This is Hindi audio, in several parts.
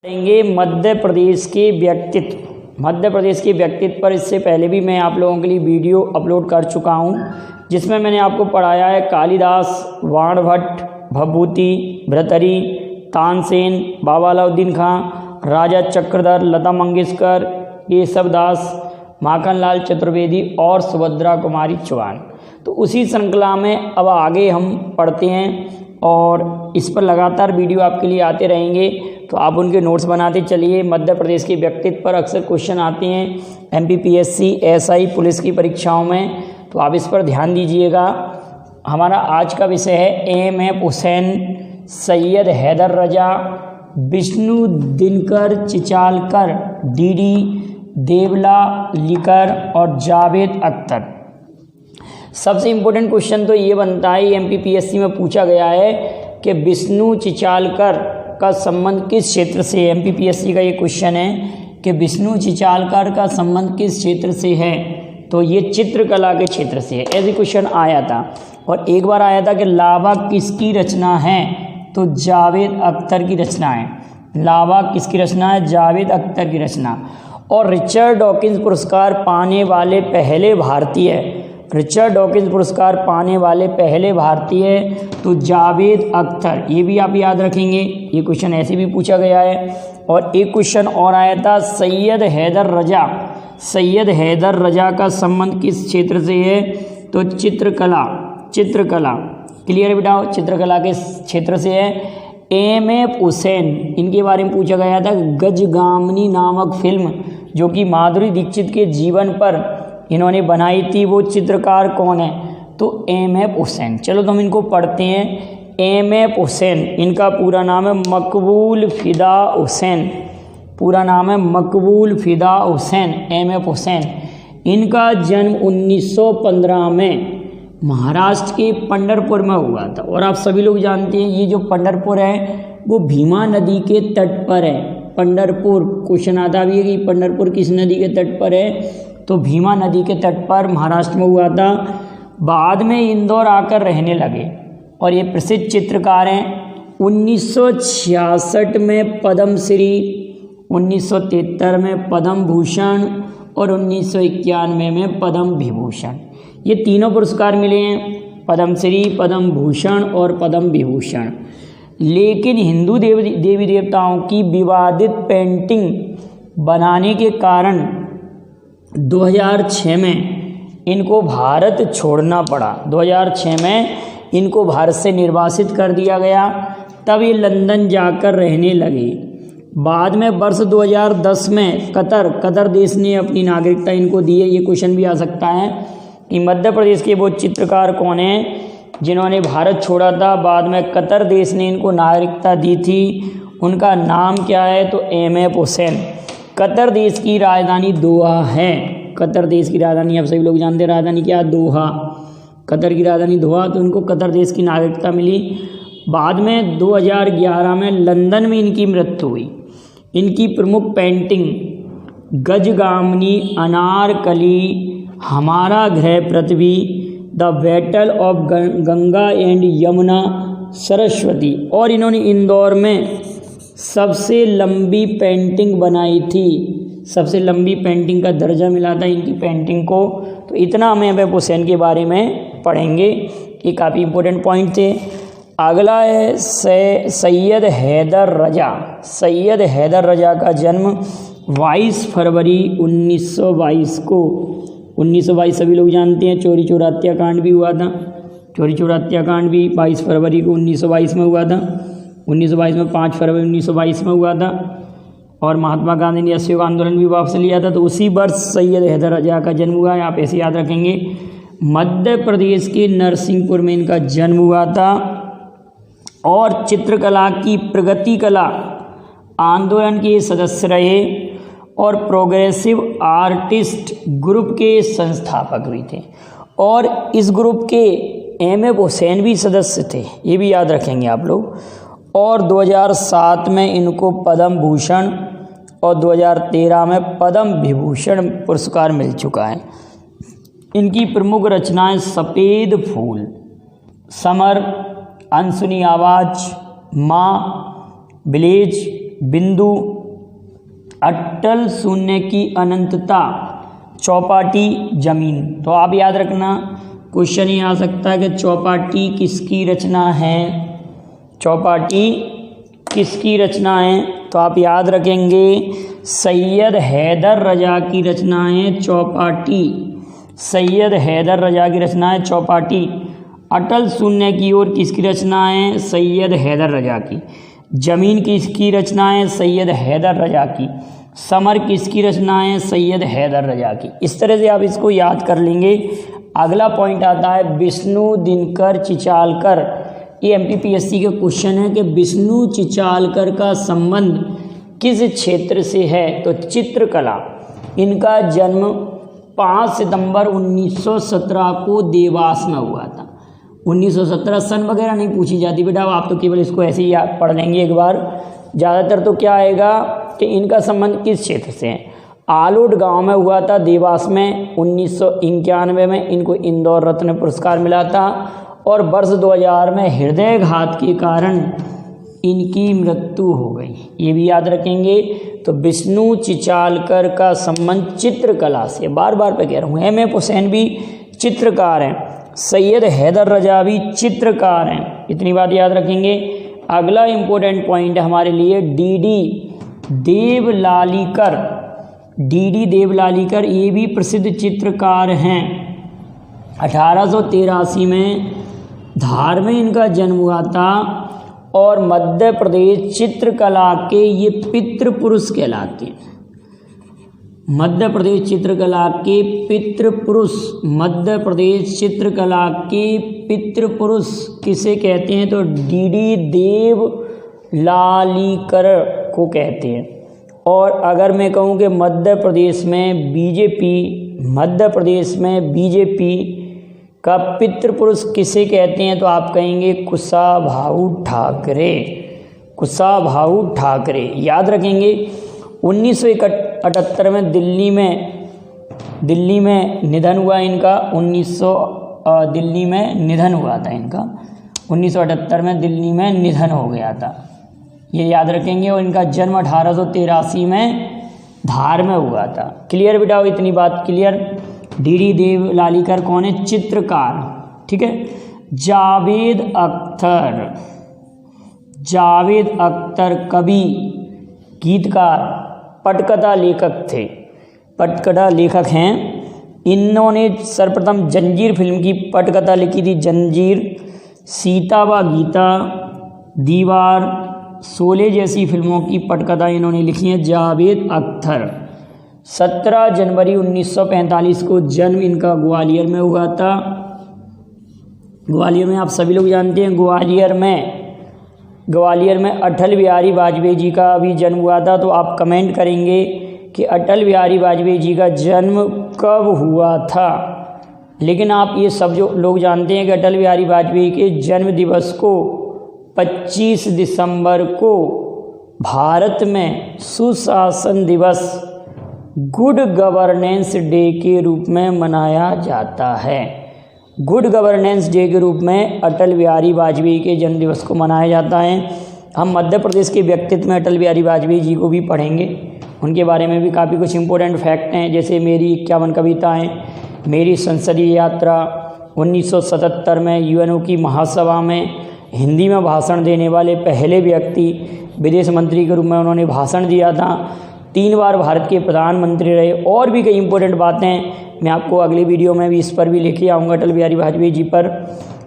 पढ़ेंगे मध्य प्रदेश के व्यक्तित्व। मध्य प्रदेश के व्यक्तित्व पर इससे पहले भी मैं आप लोगों के लिए वीडियो अपलोड कर चुका हूं, जिसमें मैंने आपको पढ़ाया है कालिदास, वाणभट्ट, भभूति, भर्तृहरि, तानसेन, बाबा अलाउद्दीन खां, राजा चक्रधर, लता मंगेशकर, केशवदास, माखनलाल चतुर्वेदी और सुभद्रा कुमारी चौहान। तो उसी श्रृंखला में अब आगे हम पढ़ते हैं और इस पर लगातार वीडियो आपके लिए आते रहेंगे, तो आप उनके नोट्स बनाते चलिए। मध्य प्रदेश के व्यक्तित्व पर अक्सर क्वेश्चन आते हैं एमपीपीएससी, एसआई, पुलिस की परीक्षाओं में, तो आप इस पर ध्यान दीजिएगा। हमारा आज का विषय है एम.एफ. हुसैन, सैयद हैदर रजा, विष्णु दिनकर चिचालकर, डी.डी. देवलालीकर और जावेद अख्तर। सबसे इम्पोर्टेंट क्वेश्चन तो ये बनता है, एमपीपीएससी में पूछा गया है कि विष्णु चिचालकर का संबंध किस क्षेत्र से है। एमपीपीएससी का ये क्वेश्चन है कि विष्णु चिचालकर का संबंध किस क्षेत्र से है, तो ये चित्रकला के क्षेत्र से है। ऐसे क्वेश्चन आया था। और एक बार आया था कि लावा किसकी रचना है, तो जावेद अख्तर की रचना है। लावा किसकी रचना है, जावेद अख्तर की रचना। और रिचर्ड डॉकिंस पुरस्कार पाने वाले पहले भारतीय, रिचर्ड डॉकिंस पुरस्कार पाने वाले पहले भारतीय तो जावेद अख्तर, ये भी आप याद रखेंगे, ये क्वेश्चन ऐसे भी पूछा गया है। और एक क्वेश्चन और आया था सैयद हैदर रजा, सैयद हैदर रजा का संबंध किस क्षेत्र से है, तो चित्रकला, चित्रकला क्लियर है बेटा, चित्रकला के क्षेत्र से है। एम.एफ. हुसैन, इनके बारे में पूछा गया था, गजगामिनी नामक फिल्म जो कि माधुरी दीक्षित के जीवन पर इन्होंने बनाई थी, वो चित्रकार कौन है, तो एम.एफ. हुसैन। चलो तो हम इनको पढ़ते हैं। एम.एफ. हुसैन, इनका पूरा नाम है मकबूल फ़िदा हुसैन, पूरा नाम है मकबूल फ़िदा हुसैन, एम.एफ. हुसैन। इनका जन्म 1915 में महाराष्ट्र के पंढरपुर में हुआ था। और आप सभी लोग जानते हैं ये जो पंढरपुर है वो भीमा नदी के तट पर है। पंढरपुर, क्वेश्चन आता भी है कि पंढरपुर किस नदी के तट पर है, तो भीमा नदी के तट पर महाराष्ट्र में हुआ था। बाद में इंदौर आकर रहने लगे और ये प्रसिद्ध चित्रकार हैं। 1966 में पद्मश्री, 1973 में पद्म भूषण और 1991 में पद्म विभूषण, ये तीनों पुरस्कार मिले हैं, पद्मश्री, पद्म भूषण और पद्म विभूषण। लेकिन हिंदू देवी देवताओं की विवादित पेंटिंग बनाने के कारण 2006 में इनको भारत छोड़ना पड़ा। 2006 में इनको भारत से निर्वासित कर दिया गया, तब ये लंदन जाकर रहने लगे। बाद में वर्ष 2010 में कतर देश ने अपनी नागरिकता इनको दी है। ये क्वेश्चन भी आ सकता है कि मध्य प्रदेश के वो चित्रकार कौन हैं जिन्होंने भारत छोड़ा था, बाद में कतर देश ने इनको नागरिकता दी थी, उनका नाम क्या है, तो एम.एफ. हुसैन। कतर देश की राजधानी दोहा है। कतर देश की राजधानी आप सभी लोग जानते हैं, राजधानी क्या, दोहा। कतर की राजधानी दोहा, तो उनको कतर देश की नागरिकता मिली। बाद में 2011 में लंदन में इनकी मृत्यु हुई। इनकी प्रमुख पेंटिंग गजगामिनी, अनारकली, हमारा ग्रह पृथ्वी, the battle of Ganga and Yamuna, Saraswati, और इन्होंने इंदौर में सबसे लंबी पेंटिंग बनाई थी। सबसे लंबी पेंटिंग का दर्जा मिला था इनकी पेंटिंग को। तो इतना हम एम.एफ. हुसैन के बारे में पढ़ेंगे, ये काफ़ी इम्पोर्टेंट पॉइंट थे। अगला है सैयद हैदर रजा। सैयद हैदर रजा का जन्म 22 फरवरी 1922 को, 1922 सभी लोग जानते हैं, चोरी चोरा हत्याकांड भी हुआ था। चोरी चोरा हत्याकांड भी 22 फरवरी को 1922 में हुआ था। 1922 में 5 फरवरी 1922 में हुआ था। और महात्मा गांधी ने असहयोग आंदोलन भी वापस लिया था, तो उसी वर्ष सैयद हैदर रजा का जन्म हुआ है। आप ऐसे याद रखेंगे। मध्य प्रदेश के नरसिंहपुर में इनका जन्म हुआ था और चित्रकला की प्रगति कला आंदोलन के सदस्य रहे और प्रोग्रेसिव आर्टिस्ट ग्रुप के संस्थापक भी थे। और इस ग्रुप के एम.एफ. हुसैन भी सदस्य थे, ये भी याद रखेंगे आप लोग। और 2007 में इनको पद्म भूषण और 2013 में पद्म विभूषण पुरस्कार मिल चुका है। इनकी प्रमुख रचनाएं सफ़ेद फूल, समर, अनसुनी आवाज़, माँ, विलेज, बिंदु, अटल शून्य की अनंतता, चौपाटी जमीन। तो आप याद रखना, क्वेश्चन ये आ सकता है कि चौपाटी किसकी रचना है, चौपाटी किसकी रचना है। तो आप याद रखेंगे सैयद हैदर रजा की रचना है चौपाटी, सैयद हैदर रजा की रचना है चौपाटी। अटल शून्य की ओर किसकी रचना है, सैयद हैदर रजा की। जमीन किसकी रचना है, सैयद हैदर रजा की। समर किसकी रचना है, सैयद हैदर रजा की। इस तरह से आप इसको याद कर लेंगे। अगला पॉइंट आता है विष्णु दिनकर चिचालकर। ये एमपीपीएससी का क्वेश्चन है कि विष्णु चिचालकर का संबंध किस क्षेत्र से है, तो चित्रकला। इनका जन्म 5 सितंबर 1917 को देवास में हुआ था। 1917 सन वगैरह नहीं पूछी जाती बेटा, आप तो केवल इसको ऐसे ही याद पढ़ लेंगे एक बार। ज़्यादातर तो क्या आएगा कि इनका संबंध किस क्षेत्र से है। आलोट गांव में हुआ था देवास में। 1991 में इनको इंदौर रत्न पुरस्कार मिला था और वर्ष 2000 में हृदयघात के कारण इनकी मृत्यु हो गई। ये भी याद रखेंगे। तो विष्णु चिचालकर का संबंध चित्रकला से, बार बार पे कह रहा हूँ। एम.एफ. हुसैन भी चित्रकार हैं, सैयद हैदर रजा भी चित्रकार हैं, इतनी बात याद रखेंगे। अगला इम्पोर्टेंट पॉइंट है हमारे लिए डी.डी. देवलालीकर। डी.डी. देवलालीकर ये भी प्रसिद्ध चित्रकार हैं। 1883 में धार में इनका जन्म हुआ था और मध्य प्रदेश चित्रकला के ये पितृपुरुष कहलाते हैं। मध्य प्रदेश चित्रकला के पितृपुरुष, मध्य प्रदेश चित्रकला के पितृपुरुष किसे कहते हैं, तो डी.डी. देवलालीकर को कहते हैं। और अगर मैं कहूँ कि मध्य प्रदेश में बीजेपी का पितृपुरुष किसे कहते हैं, तो आप कहेंगे कुशाभाऊ ठाकरे, कुशाभाऊ ठाकरे। याद रखेंगे 1978 में दिल्ली में निधन हुआ इनका। दिल्ली में निधन हुआ था इनका। 1978 में दिल्ली में निधन हो गया था, ये याद रखेंगे। और इनका जन्म 1883 में धार में हुआ था। क्लियर बेटा, इतनी बात क्लियर। डी.डी. देवलालीकर कौन है, चित्रकार, ठीक है। जावेद अख्तर कवि, गीतकार, पटकथा लेखक थे, पटकथा लेखक हैं। इन्होंने सर्वप्रथम जंजीर फिल्म की पटकथा लिखी थी, जंजीर, सीता व गीता, दीवार, शोले जैसी फिल्मों की पटकथा इन्होंने लिखी है जावेद अख्तर। 17 जनवरी 1945 को जन्म इनका ग्वालियर में हुआ था। ग्वालियर में आप सभी लोग जानते हैं, ग्वालियर में अटल बिहारी वाजपेयी जी का भी जन्म हुआ था। तो आप कमेंट करेंगे कि अटल बिहारी वाजपेयी जी का जन्म कब हुआ था। लेकिन आप ये सब जो लोग जानते हैं कि अटल बिहारी वाजपेयी के जन्म दिवस को 25 दिसंबर को भारत में सुशासन दिवस, गुड गवर्नेंस डे के रूप में मनाया जाता है। गुड गवर्नेंस डे के रूप में अटल बिहारी वाजपेयी के जन्म दिवस को मनाया जाता है। हम मध्य प्रदेश के व्यक्तित्व में अटल बिहारी वाजपेयी जी को भी पढ़ेंगे, उनके बारे में भी काफ़ी कुछ इम्पोर्टेंट फैक्ट हैं। जैसे मेरी 51 कविताएँ, मेरी संसदीय यात्रा, 1977 में यूएनओ की महासभा में हिंदी में भाषण देने वाले पहले व्यक्ति, विदेश मंत्री के रूप में उन्होंने भाषण दिया था, 3 बार भारत के प्रधानमंत्री रहे। और भी कई इंपॉर्टेंट बातें मैं आपको अगली वीडियो में भी इस पर भी लेके आऊँगा, अटल बिहारी वाजपेयी जी पर।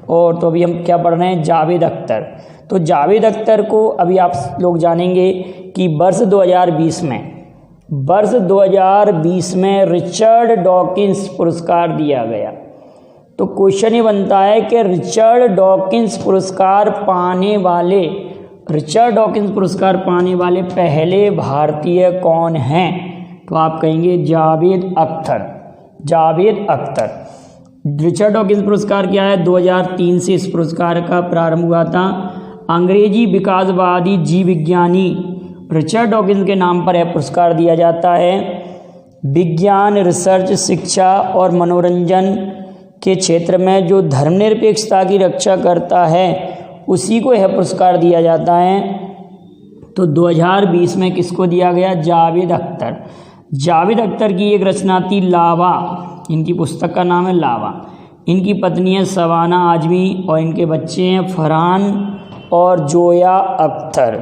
और तो अभी हम क्या पढ़ रहे हैं, जावेद अख्तर। तो जावेद अख्तर को अभी आप लोग जानेंगे कि वर्ष 2020 में रिचर्ड डॉकिंस पुरस्कार दिया गया। तो क्वेश्चन ये बनता है कि रिचर्ड डॉकिंस पुरस्कार पाने वाले पहले भारतीय कौन हैं, तो आप कहेंगे जावेद अख्तर। रिचर्ड डॉकिंस पुरस्कार क्या है, 2003 से इस पुरस्कार का प्रारंभ हुआ था। अंग्रेजी विकासवादी जीव विज्ञानी रिचर्ड डॉकिंस के नाम पर यह पुरस्कार दिया जाता है। विज्ञान, रिसर्च, शिक्षा और मनोरंजन के क्षेत्र में जो धर्मनिरपेक्षता की रक्षा करता है उसी को यह पुरस्कार दिया जाता है। तो 2020 में किसको दिया गया? जावेद अख्तर। जावेद अख्तर की एक रचना थी लावा, इनकी पुस्तक का नाम है लावा। इनकी पत्नी है सवाना आजमी और इनके बच्चे हैं फरहान और जोया अख्तर।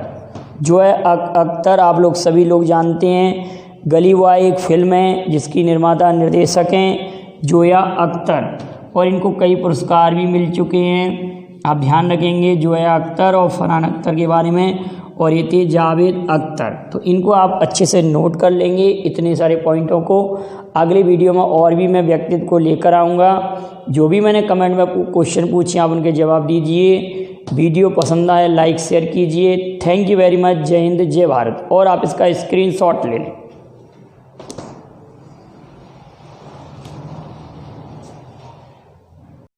जोया अख्तर आप लोग सभी लोग जानते हैं, गली बॉय एक फिल्म है जिसकी निर्माता निर्देशक हैं जोया अख्तर, और इनको कई पुरस्कार भी मिल चुके हैं। आप ध्यान रखेंगे जोया अख्तर और फरहान अख्तर के बारे में, और ये थे जावेद अख्तर। तो इनको आप अच्छे से नोट कर लेंगे इतने सारे पॉइंटों को। अगले वीडियो में और भी मैं व्यक्तित्व को लेकर आऊँगा। जो भी मैंने कमेंट में क्वेश्चन पूछे आप उनके जवाब दीजिए। वीडियो पसंद आए लाइक शेयर कीजिए। Thank you very much. जय हिंद जय भारत। और आप इसका स्क्रीनशॉट ले लें।